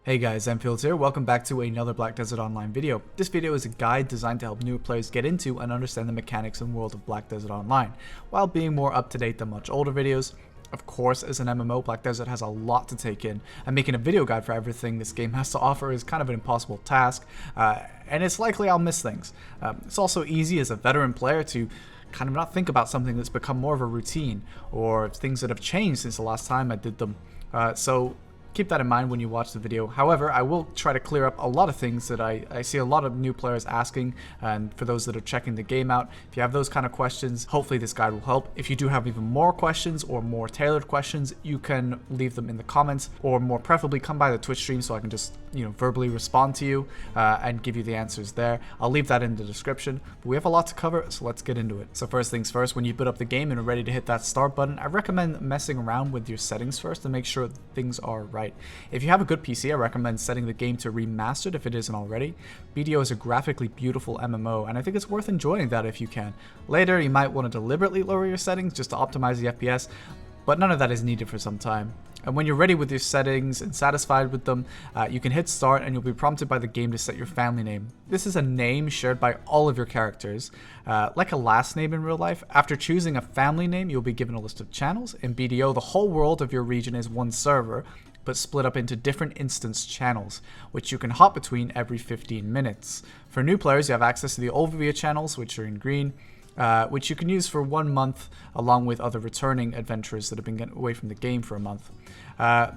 Hey guys, Anfield here. Welcome back to another Black Desert Online video. This video is a guide designed to help newer players get into and understand the mechanics and world of Black Desert Online, while being more up to date than much older videos. Of course, as an MMO, Black Desert has a lot to take in, and making a video guide for everything this game has to offer is kind of an impossible task, and it's likely I'll miss things. It's also easy as a veteran player to kind of not think about something that's become more of a routine, or things that have changed since the last time I did them. So keep that in mind when you watch the video. However, I will try to clear up a lot of things that I see a lot of new players asking, and for those that are checking the game out, if you have those kind of questions, hopefully this guide will help. If you do have even more questions or more tailored questions, you can leave them in the comments, or more preferably come by the Twitch stream so I can just verbally respond to you and give you the answers there. I'll leave that in the description, but we have a lot to cover, so let's get into it. So first things first, when you boot up the game and are ready to hit that start button, I recommend messing around with your settings first to make sure things are right. If you have a good PC, I recommend setting the game to remastered if it isn't already. BDO is a graphically beautiful MMO, and I think it's worth enjoying that if you can. Later, you might want to deliberately lower your settings just to optimize the FPS, but none of that is needed for some time. And when you're ready with your settings and satisfied with them, you can hit start and you'll be prompted by the game to set your family name. This is a name shared by all of your characters, like a last name in real life. After choosing a family name, you'll be given a list of channels. In BDO, the whole world of your region is one server, but split up into different instance channels, which you can hop between every 15 minutes. For new players, you have access to the overview channels, which are in green, which you can use for 1 month, along with other returning adventurers that have been away from the game for a month.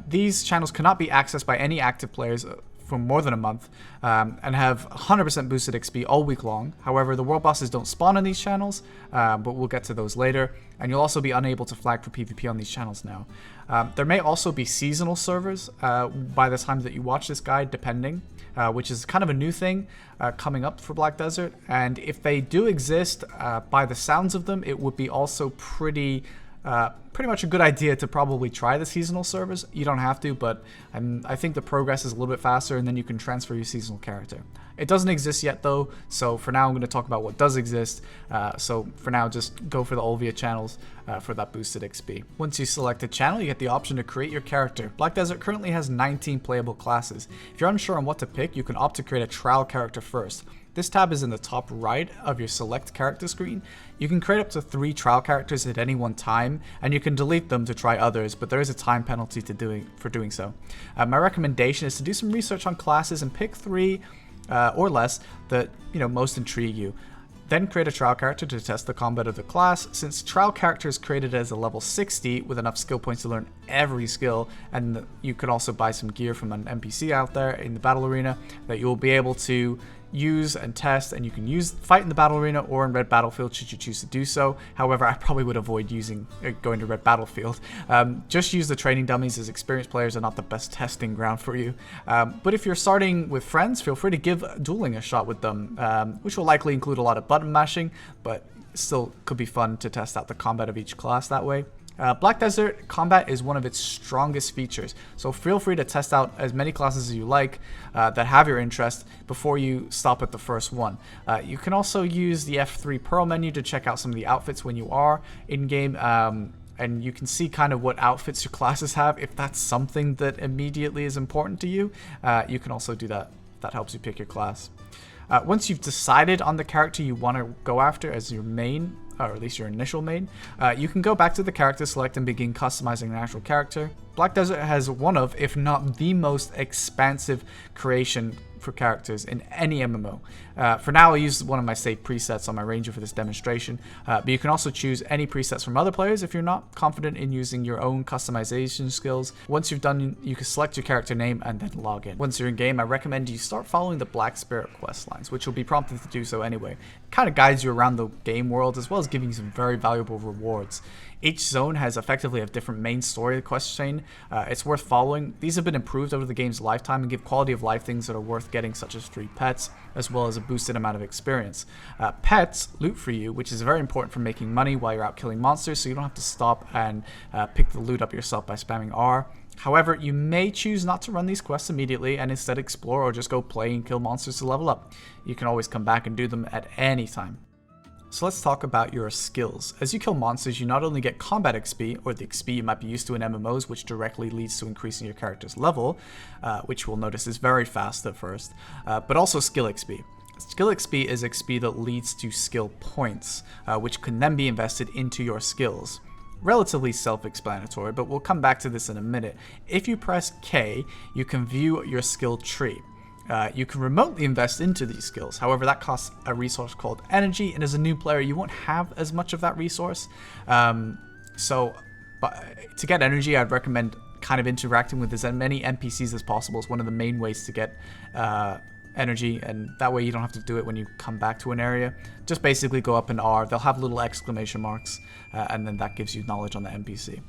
These channels cannot be accessed by any active players for more than a month, and have 100% boosted XP all week long. However, the world bosses don't spawn in these channels, but we'll get to those later, and you'll also be unable to flag for PvP on these channels now. There may also be seasonal servers by the time that you watch this guide, depending, which is kind of a new thing coming up for Black Desert, and if they do exist, by the sounds of them, it would be also pretty much a good idea to probably try the seasonal servers. You don't have to, but I think the progress is a little bit faster, and then you can transfer your seasonal character. It doesn't exist yet though, so for now I'm going to talk about what does exist. So for now, just go for the Olvia channels for that boosted XP. Once you select a channel, you get the option to create your character. Black Desert currently has 19 playable classes. If you're unsure on what to pick, you can opt to create a trial character first. This tab is in the top right of your select character screen. You can create up to 3 trial characters at any one time, and you can delete them to try others, but there is a time penalty for doing so. My recommendation is to do some research on classes and pick 3 or less that most intrigue you. Then create a trial character to test the combat of the class. Since trial character is created as a level 60 with enough skill points to learn every skill, and you can also buy some gear from an NPC out there in the battle arena that you will be able to use and test, and you can fight in the battle arena or in Red Battlefield should you choose to do so. However, I probably would avoid going to Red Battlefield. Just use the training dummies, as experienced players are not the best testing ground for you. But if you're starting with friends, feel free to give dueling a shot with them, which will likely include a lot of button mashing, but still could be fun to test out the combat of each class that way. Black Desert combat is one of its strongest features, so feel free to test out as many classes as you like that have your interest before you stop at the first one. You can also use the F3 Pearl menu to check out some of the outfits when you are in-game, and you can see kind of what outfits your classes have. If that's something that immediately is important to you, you can also do that. That helps you pick your class. Once you've decided on the character you want to go after as your main, or at least your initial main, you can go back to the character select and begin customizing an actual character. Black Desert has one of, if not the most expansive creation for characters in any MMO. For now, I'll use one of my saved presets on my Ranger for this demonstration, but you can also choose any presets from other players if you're not confident in using your own customization skills. Once you've done, you can select your character name and then log in. Once you're in game, I recommend you start following the Black Spirit quest lines, which will be prompted to do so anyway. It kind of guides you around the game world, as well as giving you some very valuable rewards. Each zone has effectively a different main story quest chain. It's worth following. These have been improved over the game's lifetime and give quality of life things that are worth getting, such as 3 pets, as well as a boosted amount of experience. Pets loot for you, which is very important for making money while you're out killing monsters, so you don't have to stop and pick the loot up yourself by spamming R. However, you may choose not to run these quests immediately and instead explore or just go play and kill monsters to level up. You can always come back and do them at any time. So let's talk about your skills. As you kill monsters, you not only get combat XP, or the XP you might be used to in MMOs, which directly leads to increasing your character's level, which we'll notice is very fast at first, but also skill XP. Skill XP is XP that leads to skill points, which can then be invested into your skills. Relatively self-explanatory, but we'll come back to this in a minute. If you press K, you can view your skill tree. You can remotely invest into these skills. However, that costs a resource called energy, and as a new player, you won't have as much of that resource. But to get energy, I'd recommend kind of interacting with as many NPCs as possible. It's one of the main ways to get energy, and that way you don't have to do it when you come back to an area. Just basically go up in R. They'll have little exclamation marks, and then that gives you knowledge on the NPC.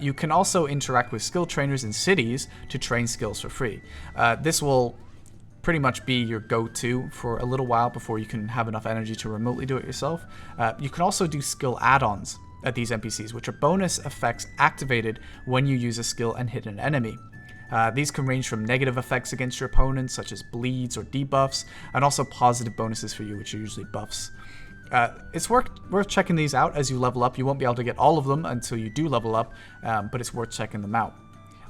You can also interact with skill trainers in cities to train skills for free. This will pretty much be your go-to for a little while before you can have enough energy to remotely do it yourself. You can also do skill add-ons at these NPCs, which are bonus effects activated when you use a skill and hit an enemy. These can range from negative effects against your opponents, such as bleeds or debuffs, and also positive bonuses for you, which are usually buffs. It's worth checking these out as you level up. You won't be able to get all of them until you do level up, but it's worth checking them out.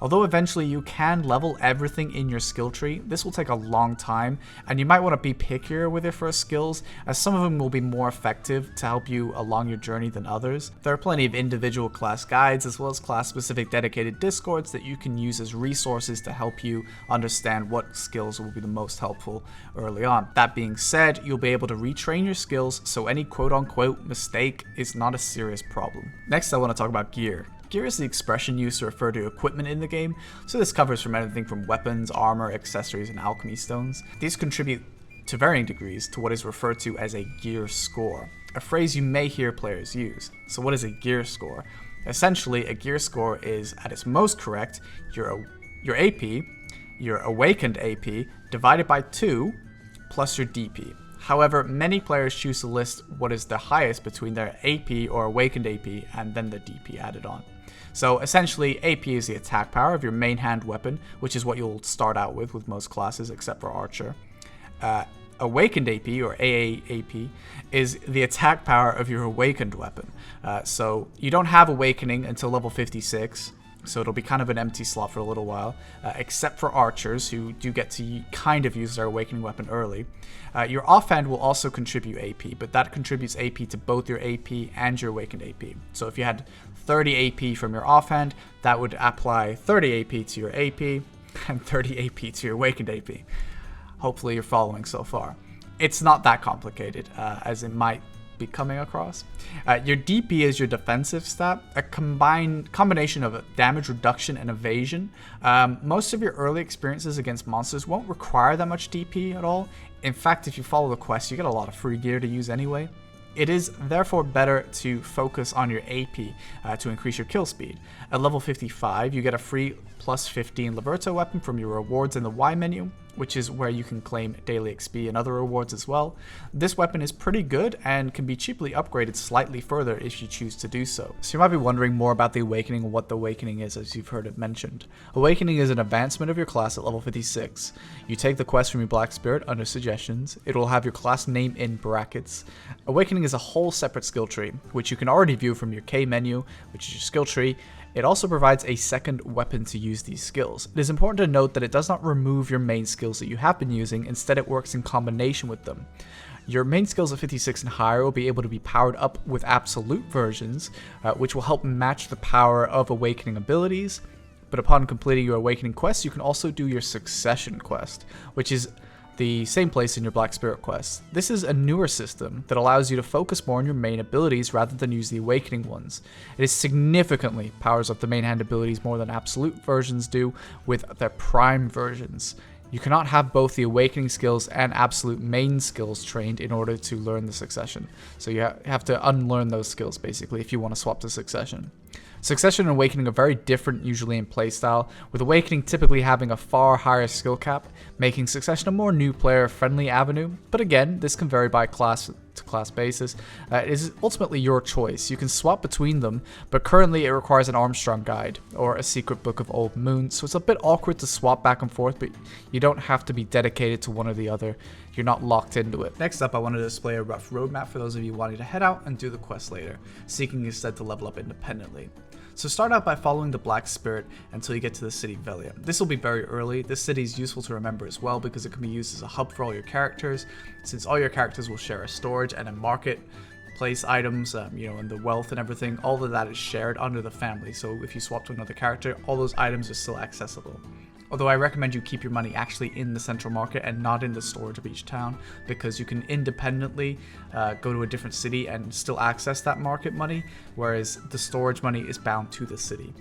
Although eventually you can level everything in your skill tree, this will take a long time, and you might want to be pickier with your first skills, as some of them will be more effective to help you along your journey than others. There are plenty of individual class guides as well as class-specific dedicated discords that you can use as resources to help you understand what skills will be the most helpful early on. That being said, you'll be able to retrain your skills, so any quote-unquote mistake is not a serious problem. Next, I want to talk about gear. Gear is the expression used to refer to equipment in the game, so this covers from anything from weapons, armor, accessories, and alchemy stones. These contribute to varying degrees to what is referred to as a gear score, a phrase you may hear players use. So what is a gear score? Essentially, a gear score is, at its most correct, your AP, your awakened AP, divided by 2, plus your DP. However, many players choose to list what is the highest between their AP or awakened AP and then the DP added on. So essentially, AP is the attack power of your main hand weapon, which is what you'll start out with most classes except for Archer. Awakened AP, or AAAP, is the attack power of your awakened weapon. So you don't have Awakening until level 56, so it'll be kind of an empty slot for a little while, except for Archers, who do get to kind of use their Awakening weapon early. Your offhand will also contribute AP, but that contributes AP to both your AP and your Awakened AP. So if you had 30 AP from your offhand, that would apply 30 AP to your AP and 30 AP to your Awakened AP. Hopefully you're following so far. It's not that complicated, as it might be coming across. Your DP is your defensive stat, a combination of damage reduction and evasion. Most of your early experiences against monsters won't require that much DP at all. In fact, if you follow the quest, you get a lot of free gear to use anyway. It is therefore better to focus on your AP to increase your kill speed. At level 55, you get a free plus 15 Liberto weapon from your rewards in the Y menu, which is where you can claim daily XP and other rewards as well. This weapon is pretty good and can be cheaply upgraded slightly further if you choose to do so. So you might be wondering more about the Awakening and what the Awakening is, as you've heard it mentioned. Awakening is an advancement of your class at level 56. You take the quest from your Black Spirit under suggestions. It will have your class name in brackets. Awakening is a whole separate skill tree, which you can already view from your K menu, which is your skill tree. It also provides a second weapon to use these skills. It is important to note that it does not remove your main skills that you have been using, instead it works in combination with them. Your main skills at 56 and higher will be able to be powered up with absolute versions, which will help match the power of Awakening abilities. But upon completing your Awakening quest, you can also do your Succession quest, which is the same place in your Black Spirit quest. This is a newer system that allows you to focus more on your main abilities rather than use the Awakening ones. It significantly powers up the main hand abilities more than absolute versions do with their prime versions. You cannot have both the Awakening skills and absolute main skills trained in order to learn the Succession. So you have to unlearn those skills basically if you want to swap to Succession. Succession and Awakening are very different usually in playstyle, with Awakening typically having a far higher skill cap, making Succession a more new player friendly avenue, but again, this can vary by class to class basis. It is ultimately your choice. You can swap between them, but currently it requires an Armstrong guide or a secret book of Old Moon, so it's a bit awkward to swap back and forth, but you don't have to be dedicated to one or the other. You're not locked into it. Next up, I want to display a rough roadmap for those of you wanting to head out and do the quest later, seeking instead to level up independently. So start out by following the Black Spirit until you get to the city Velia. This will be very early. This city is useful to remember as well because it can be used as a hub for all your characters, since all your characters will share a storage and a market place items, and the wealth and everything. All of that is shared under the family, so if you swap to another character, all those items are still accessible. Although I recommend you keep your money actually in the central market and not in the storage of each town, because you can independently go to a different city and still access that market money, whereas the storage money is bound to the city.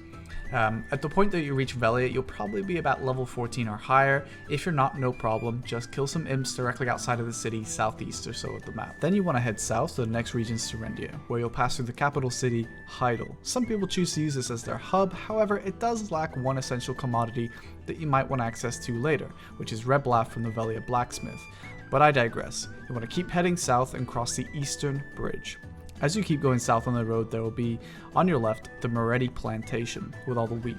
At the point that you reach Velia, you'll probably be about level 14 or higher. If you're not, no problem. Just kill some imps directly outside of the city, southeast or so of the map. Then you want to head south to the next region, Serendia, where you'll pass through the capital city, Heidel. Some people choose to use this as their hub, however, it does lack one essential commodity that you might want access to later, which is Reblath from the Velia blacksmith. But I digress. You want to keep heading south and cross the eastern bridge. As you keep going south on the road, there will be, on your left, the Moretti Plantation with all the wheat.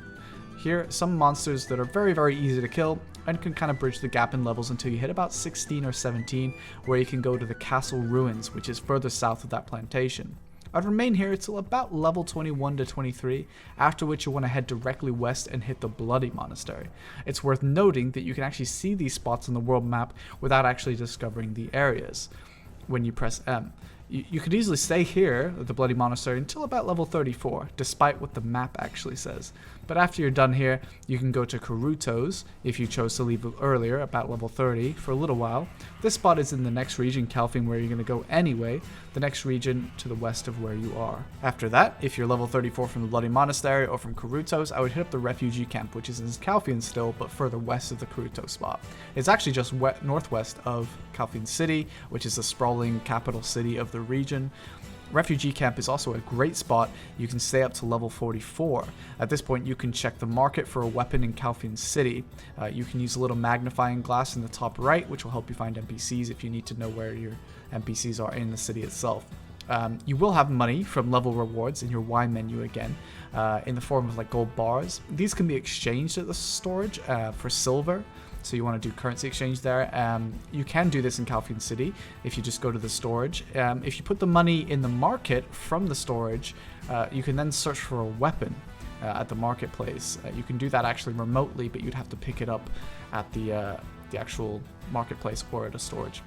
Here, some monsters that are very, very easy to kill and can kind of bridge the gap in levels until you hit about 16 or 17, where you can go to the Castle Ruins, which is further south of that plantation. I'd remain here until about level 21 to 23, after which you want to head directly west and hit the Bloody Monastery. It's worth noting that you can actually see these spots on the world map without actually discovering the areas when you press M. You could easily stay here at the Bloody Monastery until about level 34, despite what the map actually says. But after you're done here, you can go to Karutos, if you chose to leave earlier, about level 30, for a little while. This spot is in the next region, Calfing, where you're going to go anyway, the next region to the west of where you are. After that, if you're level 34 from the Bloody Monastery or from Karutos, I would hit up the refugee camp, which is in Calfing still, but further west of the Karutos spot. It's actually just northwest of Calfing City, which is the sprawling capital city of the region. Refugee camp is also a great spot. You can stay up to level 44. At this point, you can check the market for a weapon in Calfin City. You can use a little magnifying glass in the top right, which will help you find NPCs if you need to know where your NPCs are in the city itself. You will have money from level rewards in your Y menu again, in the form of like gold bars. These can be exchanged at the storage for silver. So you want to do currency exchange there. You can do this in Calfin City if you just go to the storage. If you put the money in the market from the storage, you can then search for a weapon at the marketplace. You can do that actually remotely, but you'd have to pick it up at the actual marketplace or at a storage.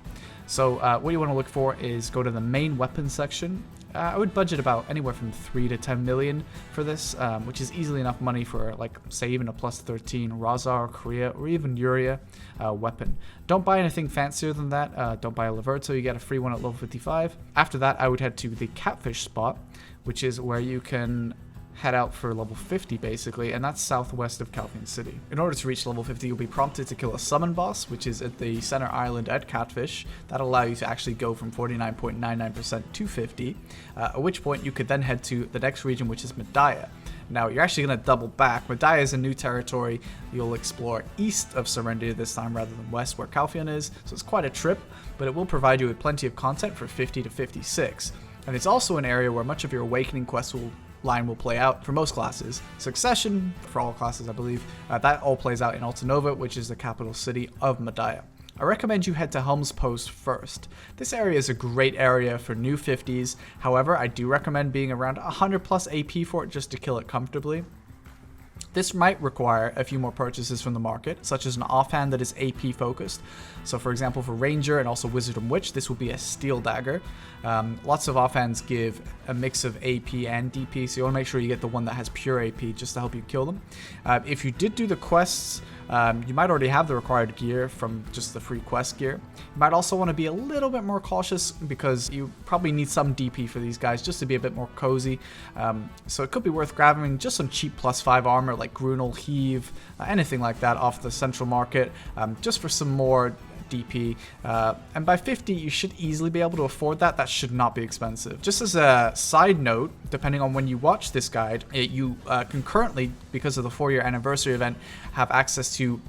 So what you want to look for is go to the main weapons section. I would budget about anywhere from 3 to 10 million for this, which is easily enough money for, like, say, even a plus 13 Razar, Korea, or even Uria weapon. Don't buy anything fancier than that. Don't buy a Laverto, you get a free one at level 55. After that, I would head to the Catfish spot, which is where you can head out for level 50 basically, and that's southwest of Calfin City. In order to reach level 50, you'll be prompted to kill a summon boss, which is at the center island at Catfish. That'll allow you to actually go from 49.99% to 50, at which point you could then head to the next region, which is Medaya. Now, you're actually going to double back. Medaya is a new territory. You'll explore east of Serendia this time rather than west where Calfion is, so it's quite a trip, but it will provide you with plenty of content for 50 to 56. And it's also an area where much of your Awakening quest line will play out for most classes. Succession, for all classes I believe, that all plays out in Altanova, which is the capital city of Medaya. I recommend you head to Helm's Post first. This area is a great area for new 50s, however I do recommend being around 100 plus AP for it just to kill it comfortably. This might require a few more purchases from the market, such as an offhand that is AP focused. So for example, for Ranger and also Wizard and Witch, this will be a Steel Dagger. Lots of offhands give a mix of AP and DP, so you want to make sure you get the one that has pure AP just to help you kill them. If you did do the quests, you might already have the required gear from just the free quest gear. You might also want to be a little bit more cautious because you probably need some DP for these guys just to be a bit more cozy. So it could be worth grabbing just some cheap +5 armor like Grunel, Heave, anything like that off the central market, just for some more DP, and by 50 you should easily be able to afford that. That should not be expensive. Just as a side note, depending on when you watch this guide, you can currently, because of the 4-year anniversary event, have access to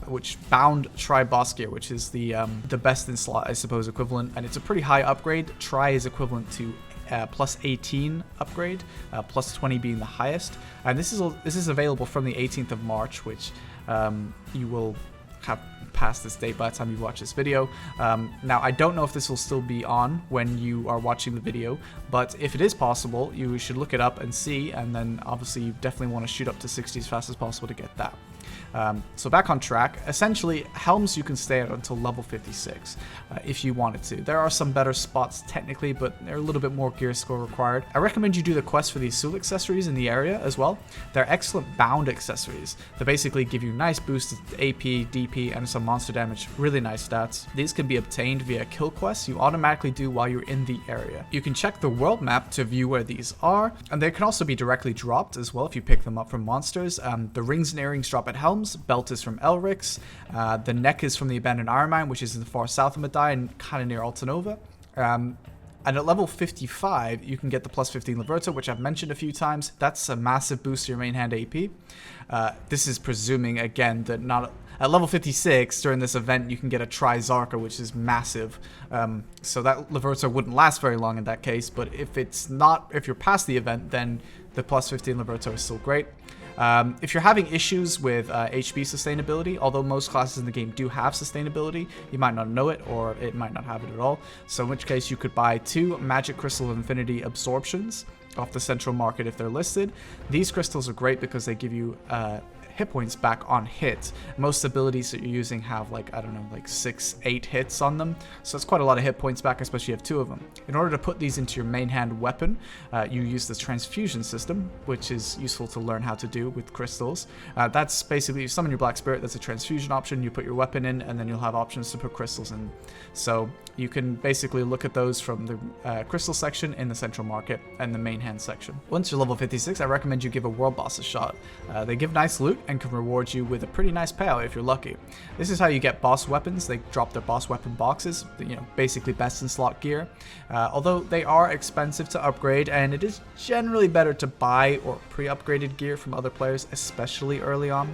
bound Tri boss gear, which is the best in slot, I suppose, equivalent, and it's a pretty high upgrade. Tri is equivalent to plus 18 upgrade, plus 20 being the highest, and this is available from the 18th of March, which you will have past this date by the time you watch this video. Now, I don't know if this will still be on when you are watching the video, but if it is possible, you should look it up and see, and then obviously you definitely want to shoot up to 60 as fast as possible to get that. So back on track, essentially helms you can stay at until level 56 if you wanted to. There are some better spots technically, but they're a little bit more gear score required. I recommend you do the quest for these Soul accessories in the area as well. They're excellent bound accessories that basically give you nice boosts to AP, DP, and some monster damage. Really nice stats. These can be obtained via kill quests you automatically do while you're in the area. You can check the world map to view where these are, and they can also be directly dropped as well if you pick them up from monsters. The rings and earrings drop at helms. Belt is from Elric's. The neck is from the Abandoned Iron Mine, which is in the far south of Madai and kind of near Altanova. And at level 55, you can get the plus 15 Liberta, which I've mentioned a few times. That's a massive boost to your main hand AP. This is presuming, again, that not at level 56, during this event, you can get a Tri Zarka, which is massive. So that Liberta wouldn't last very long in that case, but if you're past the event, then the plus 15 Liberta is still great. If you're having issues with HP sustainability, although most classes in the game do have sustainability, you might not know it, or it might not have it at all. So in which case you could buy 2 Magic Crystal of Infinity absorptions off the central market if they're listed. These crystals are great because they give you hit points back on hit. Most abilities that you're using have like 6-8 hits on them, so it's quite a lot of hit points back, especially if you have 2 of them. In order to put these into your main hand weapon, you use the Transfusion system, which is useful to learn how to do with crystals. That's basically, you summon your Black Spirit, that's a transfusion option, you put your weapon in, and then you'll have options to put crystals in. So you can basically look at those from the crystal section in the central market and the main hand section. Once you're level 56, I recommend you give a world boss a shot. They give nice loot and can reward you with a pretty nice payout if you're lucky. This is how you get boss weapons. They drop their boss weapon boxes, basically best in slot gear. Although they are expensive to upgrade, and it is generally better to buy or pre-upgraded gear from other players, especially early on.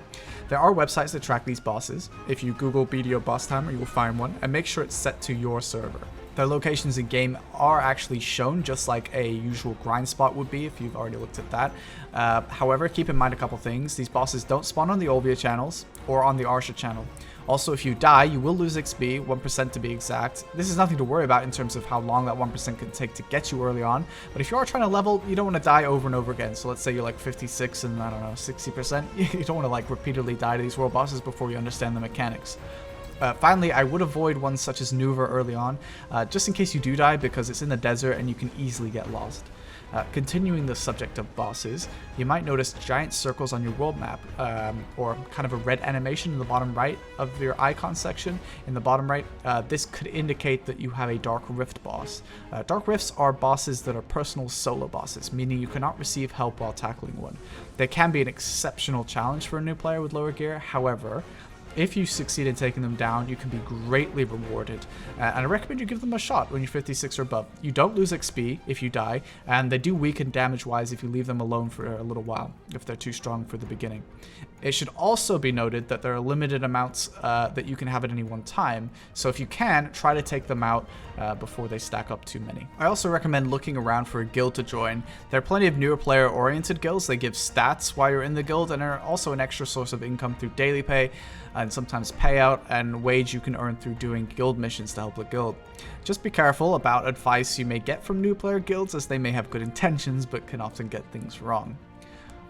There are websites that track these bosses. If you Google BDO boss timer, you will find one, and make sure it's set to your server. Their locations in game are actually shown just like a usual grind spot would be if you've already looked at that. However, keep in mind a couple things. These bosses don't spawn on the Olvia channels or on the Arsha channel. Also, if you die, you will lose XP, 1% to be exact. This is nothing to worry about in terms of how long that 1% can take to get you early on. But if you are trying to level, you don't want to die over and over again. So let's say you're like 56 and, I don't know, 60%. You don't want to like repeatedly die to these world bosses before you understand the mechanics. Finally, I would avoid ones such as Nuva early on, just in case you do die, because it's in the desert and you can easily get lost. Continuing the subject of bosses, you might notice giant circles on your world map, or kind of a red animation in the bottom right of your icon section. In the bottom right, this could indicate that you have a Dark Rift boss. Dark Rifts are bosses that are personal solo bosses, meaning you cannot receive help while tackling one. They can be an exceptional challenge for a new player with lower gear. However, if you succeed in taking them down, you can be greatly rewarded, and I recommend you give them a shot when you're 56 or above. You don't lose XP if you die, and they do weaken damage-wise if you leave them alone for a little while, if they're too strong for the beginning. It should also be noted that there are limited amounts that you can have at any one time, so if you can, try to take them out before they stack up too many. I also recommend looking around for a guild to join. There are plenty of newer player-oriented guilds. They give stats while you're in the guild, and are also an extra source of income through daily pay, and sometimes payout and wage you can earn through doing guild missions to help the guild. Just be careful about advice you may get from new player guilds, as they may have good intentions but can often get things wrong.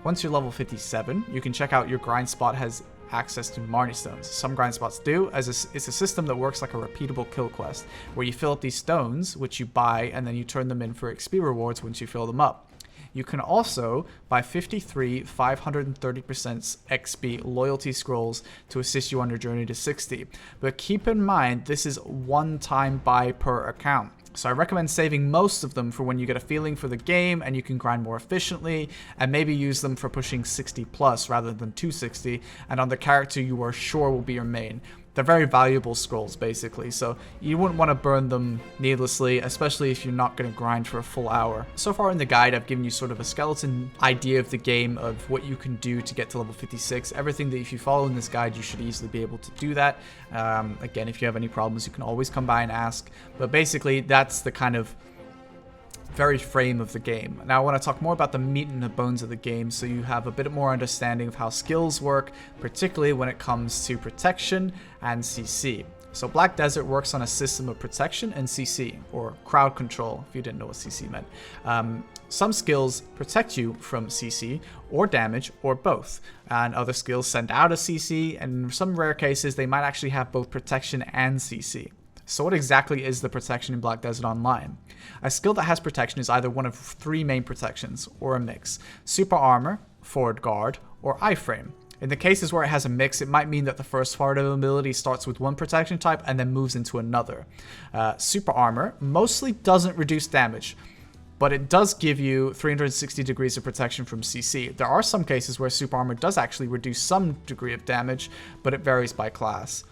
Once you're level 57, you can check out your grind spot has access to Marni Stones. Some grind spots do, as it's a system that works like a repeatable kill quest, where you fill up these stones, which you buy, and then you turn them in for XP rewards once you fill them up. You can also buy 53 530% XP loyalty scrolls to assist you on your journey to 60. But keep in mind, this is one-time buy per account. So I recommend saving most of them for when you get a feeling for the game and you can grind more efficiently, and maybe use them for pushing 60 plus rather than 260, and on the character you are sure will be your main. they're very valuable scrolls, basically, so you wouldn't want to burn them needlessly, especially if you're not going to grind for a full hour. So far in the guide, I've given you sort of a skeleton idea of the game, of what you can do to get to level 56. Everything that if you follow in this guide, you should easily be able to do that. Again, if you have any problems, you can always come by and ask, but basically that's the kind of very frame of the game. Now I want to talk more about the meat and the bones of the game, so you have a bit more understanding of how skills work, particularly when it comes to protection and CC. So Black Desert works on a system of protection and CC, or crowd control, if you didn't know what CC meant. Some skills protect you from CC or damage, or both, and other skills send out a CC, and in some rare cases they might actually have both protection and CC. So what exactly is the protection in Black Desert Online? A skill that has protection is either one of 3 main protections, or a mix: super armor, forward guard, or iframe. In the cases where it has a mix, it might mean that the first part of the ability starts with one protection type and then moves into another. Super armor mostly doesn't reduce damage, but it does give you 360 degrees of protection from CC. There are some cases where super armor does actually reduce some degree of damage, but it varies by class.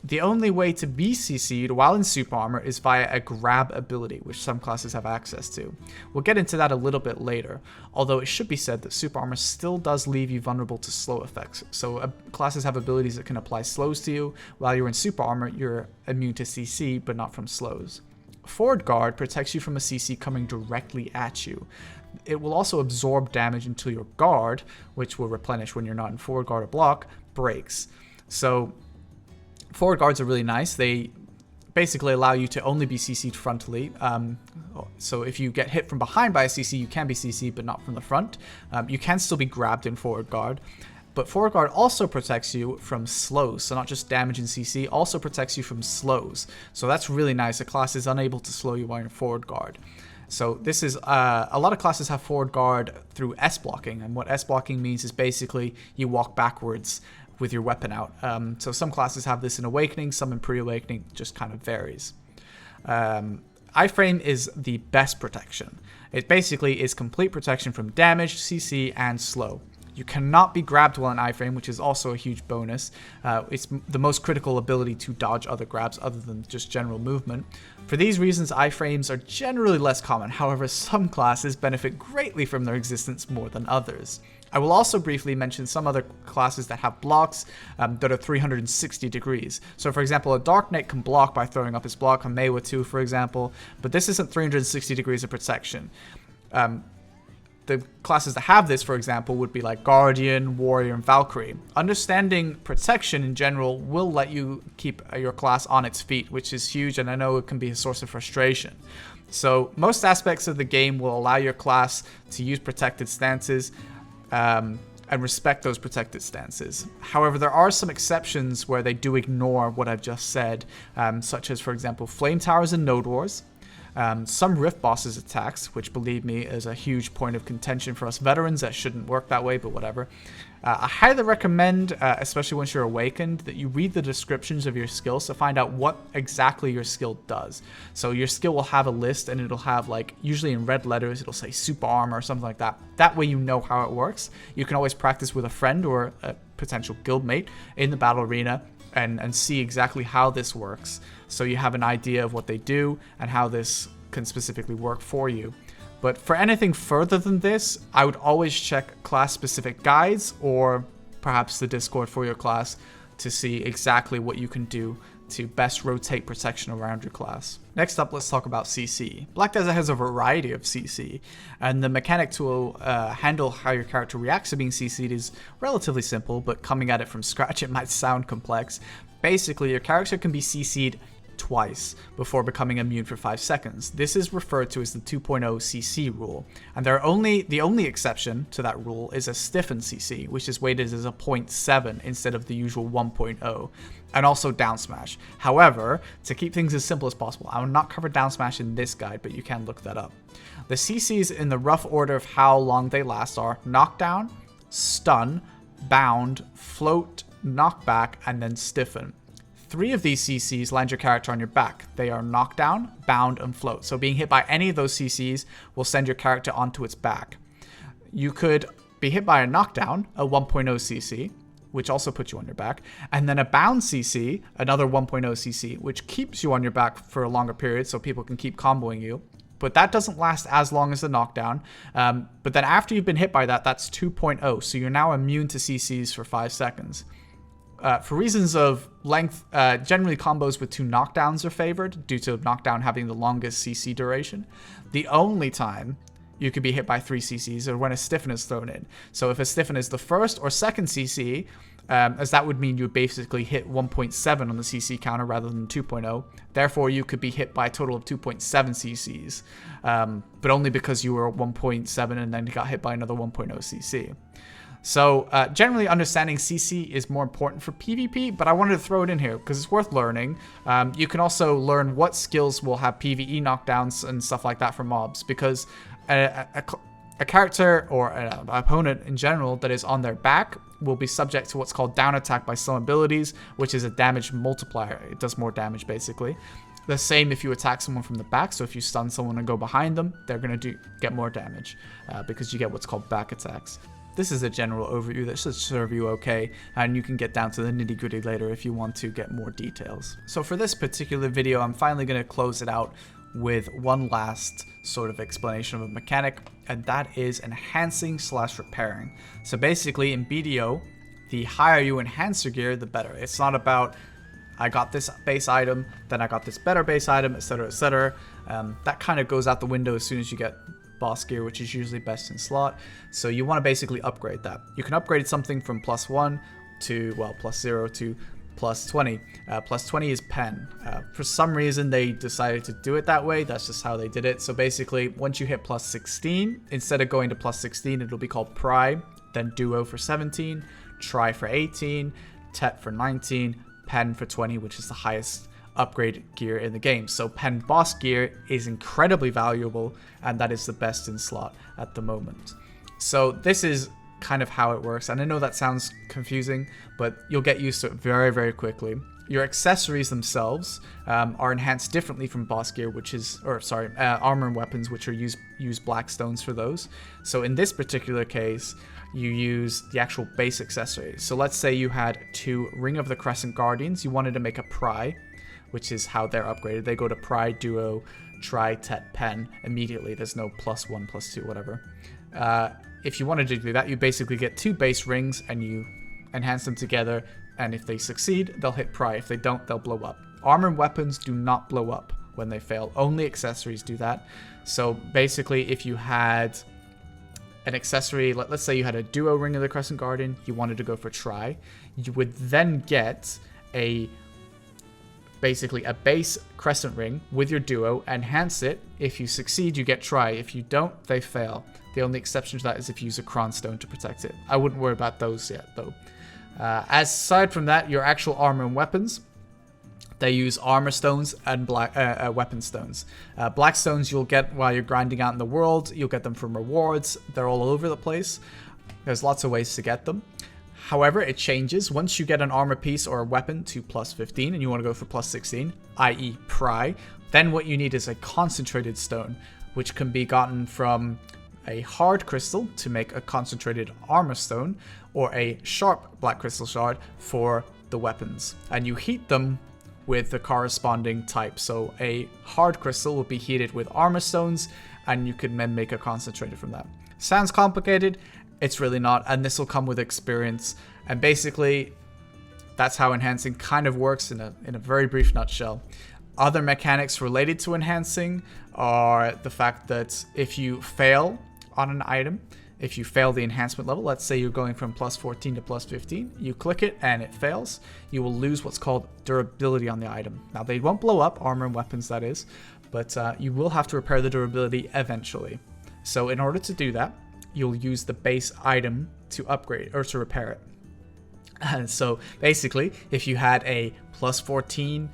The only way to be CC'd while in super armor is via a grab ability, which some classes have access to. We'll get into that a little bit later, although it should be said that super armor still does leave you vulnerable to slow effects. So classes have abilities that can apply slows to you. While you're in super armor, you're immune to CC, but not from slows. Forward guard protects you from a CC coming directly at you. It will also absorb damage until your guard, which will replenish when you're not in forward guard or block, breaks. So forward guards are really nice. They basically allow you to only be CC'd frontally. So if you get hit from behind by a CC, you can be CC'd, but not from the front. You can still be grabbed in forward guard. But forward guard also protects you from slows. So not just damage and CC, also protects you from slows. So that's really nice. A class is unable to slow you while you're in forward guard. So this is, a lot of classes have forward guard through S blocking. And what S blocking means is basically you walk backwards with your weapon out. So some classes have this in Awakening, some in Pre-Awakening, just kind of varies. Iframe is the best protection. It basically is complete protection from damage, CC, and slow. You cannot be grabbed while in iframe, which is also a huge bonus. It's the most critical ability to dodge other grabs other than just general movement. For these reasons, iframes are generally less common. However, some classes benefit greatly from their existence more than others. I will also briefly mention some other classes that have blocks that are 360 degrees. So for example, a Dark Knight can block by throwing up his block on Meiwa 2, for example, but this isn't 360 degrees of protection. The classes that have this, for example, would be like Guardian, Warrior, and Valkyrie. Understanding protection in general will let you keep your class on its feet, which is huge, and I know it can be a source of frustration. So most aspects of the game will allow your class to use protected stances, and respect those protected stances. However, there are some exceptions where they do ignore what I've just said, such as, for example, Flame Towers and Node Wars, some Rift Bosses attacks, which, believe me, is a huge point of contention for us veterans. That shouldn't work that way, but whatever. I highly recommend, especially once you're awakened, that you read the descriptions of your skills to find out what exactly your skill does. So your skill will have a list, and it'll have, like, usually in red letters, it'll say super armor or something like that. That way you know how it works. You can always practice with a friend or a potential guildmate in the battle arena and see exactly how this works. So you have an idea of what they do and how this can specifically work for you. But for anything further than this, I would always check class-specific guides or perhaps the Discord for your class to see exactly what you can do to best rotate protection around your class. Next up, let's talk about CC. Black Desert has a variety of CC, and the mechanic to handle how your character reacts to being CC'd is relatively simple, but coming at it from scratch, it might sound complex. Basically, your character can be CC'd twice before becoming immune for 5 seconds. This is referred to as the 2.0 CC rule, and the only exception to that rule is a stiffened CC, which is weighted as a 0.7 instead of the usual 1.0, and also down smash. However, to keep things as simple as possible, I will not cover down smash in this guide, but you can look that up. The CCs in the rough order of how long they last are knockdown, stun, bound, float, knockback, and then stiffen. 3 of these CCs land your character on your back. They are knockdown, bound, and float. So being hit by any of those CCs will send your character onto its back. You could be hit by a knockdown, a 1.0 CC, which also puts you on your back, and then a bound CC, another 1.0 CC, which keeps you on your back for a longer period so people can keep comboing you. But that doesn't last as long as the knockdown. But then after you've been hit by that, that's 2.0. So you're now immune to CCs for 5 seconds. For reasons of length, generally combos with 2 knockdowns are favored due to knockdown having the longest CC duration. The only time you could be hit by 3 CCs are when a stiffen is thrown in. So if a stiffen is the first or second CC, as that would mean you basically hit 1.7 on the CC counter rather than 2.0. Therefore, you could be hit by a total of 2.7 CCs, but only because you were 1.7 and then got hit by another 1.0 CC. So generally understanding CC is more important for PvP, but I wanted to throw it in here because it's worth learning. You can also learn what skills will have PvE knockdowns and stuff like that for mobs, because a character or an opponent in general that is on their back will be subject to what's called down attack by some abilities, which is a damage multiplier. It does more damage basically. The same if you attack someone from the back. So if you stun someone and go behind them, they're going to get more damage because you get what's called back attacks. This is a general overview that should serve you okay, and you can get down to the nitty-gritty later if you want to get more details. So for this particular video, I'm finally going to close it out with one last sort of explanation of a mechanic, and that is enhancing / repairing. So basically in BDO, the higher you enhance your gear, the better. It's not about I got this base item, then I got this better base item, etc, etc. That kind of goes out the window as soon as you get boss gear, which is usually best in slot. So you want to basically upgrade that. You can upgrade something from +1 to, well, +0 to +20. +20 is pen. For some reason they decided to do it that way. That's just how they did it. So basically once you hit +16, instead of going to +16, it'll be called Pry, then Duo for 17, Try for 18, Tet for 19, Pen for 20, which is the highest upgrade gear in the game. So pen boss gear is incredibly valuable, and that is the best in slot at the moment. So this is kind of how it works, and I know that sounds confusing, but you'll get used to it very, very quickly. Your accessories themselves are enhanced differently from boss gear, which is, armor and weapons, which are use black stones for those. So in this particular case, you use the actual base accessory. So let's say you had 2 Ring of the Crescent Guardians. You wanted to make a Pry, which is how they're upgraded. They go to Pry, Duo, Try, Tet, Pen immediately. There's no +1, +2, whatever. If you wanted to do that, you basically get 2 base rings and you enhance them together, and if they succeed, they'll hit Pry. If they don't, they'll blow up. Armor and weapons do not blow up when they fail. Only accessories do that. So basically, if you had an accessory, let's say you had a Duo Ring of the Crescent Guardian, you wanted to go for Try, you would then get basically a base crescent ring with your Duo, enhance it. If you succeed, you get Try. If you don't, they fail. The only exception to that is if you use a Cron Stone to protect it. I wouldn't worry about those yet, though. Aside from that, your actual armor and weapons, they use armor stones and weapon stones. Black stones you'll get while you're grinding out in the world. You'll get them from rewards. They're all over the place. There's lots of ways to get them. However, it changes. Once you get an armor piece or a weapon to +15 and you want to go for +16, i.e. Pry, then what you need is a concentrated stone, which can be gotten from a hard crystal to make a concentrated armor stone, or a sharp black crystal shard for the weapons. And you heat them with the corresponding type. So a hard crystal will be heated with armor stones, and you can then make a concentrated from that. Sounds complicated. It's really not, and this will come with experience. And basically, that's how enhancing kind of works in a very brief nutshell. Other mechanics related to enhancing are the fact that if you fail on an item, if you fail the enhancement level, let's say you're going from +14 to +15, you click it and it fails, you will lose what's called durability on the item. Now, they won't blow up, armor and weapons that is, but you will have to repair the durability eventually. So in order to do that, you'll use the base item to upgrade or to repair it. And so basically, if you had a +14,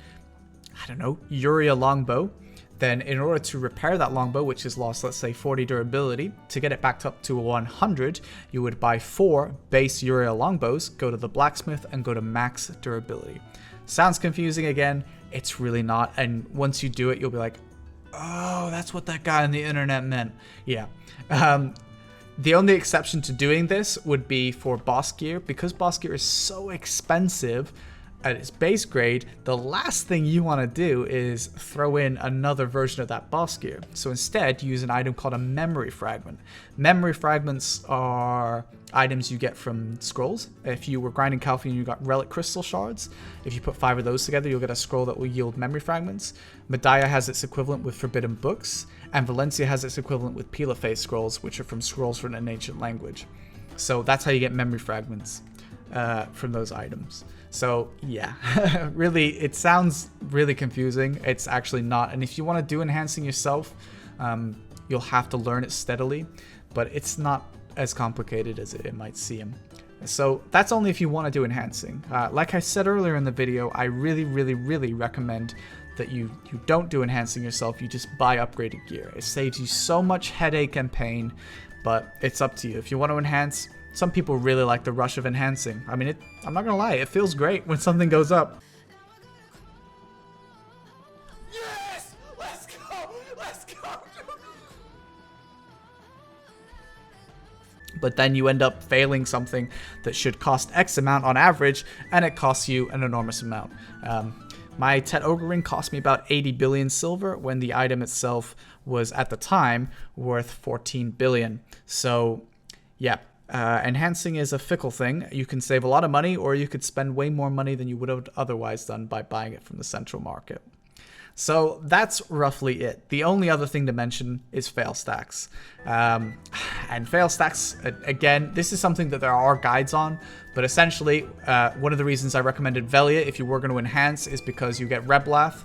I don't know, Uria longbow, then in order to repair that longbow, which has lost, let's say, 40 durability, to get it back up to 100, you would buy 4 base Uria longbows, go to the blacksmith, and go to max durability. Sounds confusing again, it's really not, and once you do it, you'll be like, oh, that's what that guy on the internet meant. Yeah. The only exception to doing this would be for boss gear. Because boss gear is so expensive at its base grade, the last thing you want to do is throw in another version of that boss gear. So instead, use an item called a memory fragment. Memory fragments are items you get from scrolls. If you were grinding Calpheon, you got relic crystal shards. If you put 5 of those together, you'll get a scroll that will yield memory fragments. Medaya has its equivalent with forbidden books, and Valencia has its equivalent with Pila Face scrolls, which are from scrolls written in an ancient language. So that's how you get memory fragments from those items. So yeah, really, it sounds really confusing. It's actually not. And if you want to do enhancing yourself, you'll have to learn it steadily, but it's not as complicated as it might seem. So that's only if you want to do enhancing. Like I said earlier in the video, I really recommend that you don't do enhancing yourself. You just buy upgraded gear. It saves you so much headache and pain, but it's up to you. If you want to enhance, some people really like the rush of enhancing. I mean, I'm not gonna lie, it feels great when something goes up. Yes! Let's go! Let's go! But then you end up failing something that should cost X amount on average, and it costs you an enormous amount. My Tet Ogre ring cost me about 80 billion silver when the item itself was at the time worth 14 billion. So yeah. Enhancing is a fickle thing. You can save a lot of money, or you could spend way more money than you would have otherwise done by buying it from the central market. So that's roughly it. The only other thing to mention is fail stacks. And fail stacks, again, this is something that there are guides on, but essentially, one of the reasons I recommended Velia if you were going to enhance is because you get Reblath.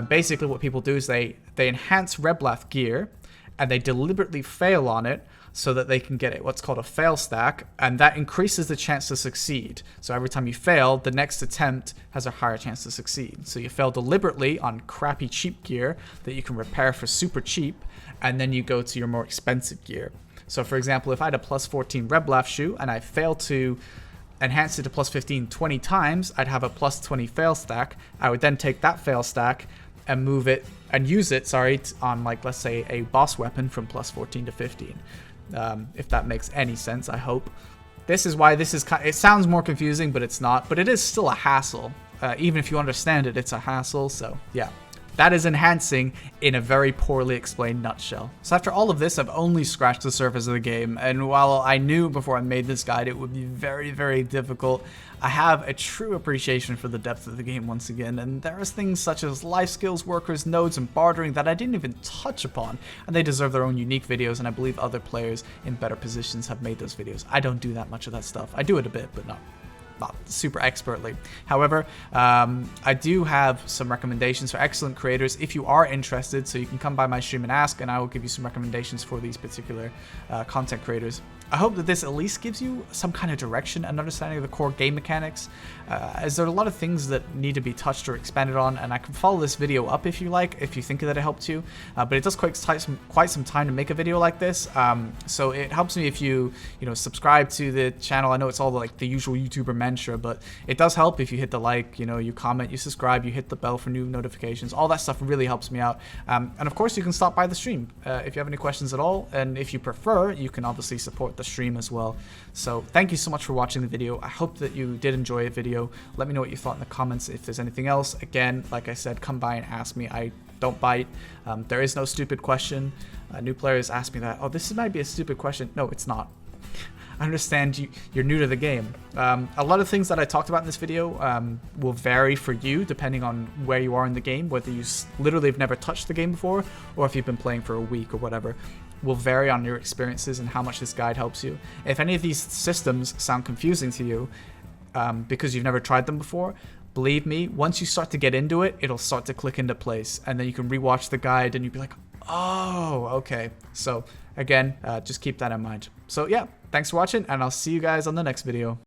Basically what people do is they enhance Reblath gear, and they deliberately fail on it so that they can get what's called a fail stack, and that increases the chance to succeed. So every time you fail, the next attempt has a higher chance to succeed. So you fail deliberately on crappy cheap gear that you can repair for super cheap, and then you go to your more expensive gear. So for example, if I had a plus 14 Reblath shoe and I failed to enhance it to plus 15 20 times, I'd have a plus 20 fail stack. I would then take that fail stack and move it and use it, on, like, let's say a boss weapon from plus 14 to 15. If that makes any sense, I hope. This is why this is it sounds more confusing, but it's not. But it is still a hassle. Even if you understand it, it's a hassle. So yeah, that is enhancing in a very poorly explained nutshell. So after all of this, I've only scratched the surface of the game, and while I knew before I made this guide it would be very difficult, I have a true appreciation for the depth of the game once again, and there are things such as life skills, workers, nodes, and bartering that I didn't even touch upon, and they deserve their own unique videos, and I believe other players in better positions have made those videos. I don't do that much of that stuff. I do it a bit, but not super expertly. However, I do have some recommendations for excellent creators if you are interested, so you can come by my stream and ask, and I will give you some recommendations for these particular content creators. I hope that this at least gives you some kind of direction and understanding of the core game mechanics, as there are a lot of things that need to be touched or expanded on, and I can follow this video up if you like, if you think that it helped you, but it does quite some time to make a video like this, so it helps me if you subscribe to the channel. I know it's all like the usual YouTuber mantra, but it does help if you hit the like, you comment, you subscribe, you hit the bell for new notifications. All that stuff really helps me out, and of course you can stop by the stream if you have any questions at all, and if you prefer, you can obviously support the stream as well. So thank you so much for watching the video. I hope that you did enjoy the video. Let me know what you thought in the comments. If there's anything else, again, like I said, come by and ask me. I don't bite. There is no stupid question. New players ask me that, oh, this might be a stupid question. No, it's not. I understand you're new to the game. A lot of things that I talked about in this video will vary for you depending on where you are in the game, whether you literally have never touched the game before or if you've been playing for a week or whatever. Will vary on your experiences and how much this guide helps you. If any of these systems sound confusing to you because you've never tried them before, believe me, once you start to get into it, it'll start to click into place, and then you can rewatch the guide and you'll be like, oh, okay. So again, just keep that in mind. So yeah, thanks for watching, and I'll see you guys on the next video.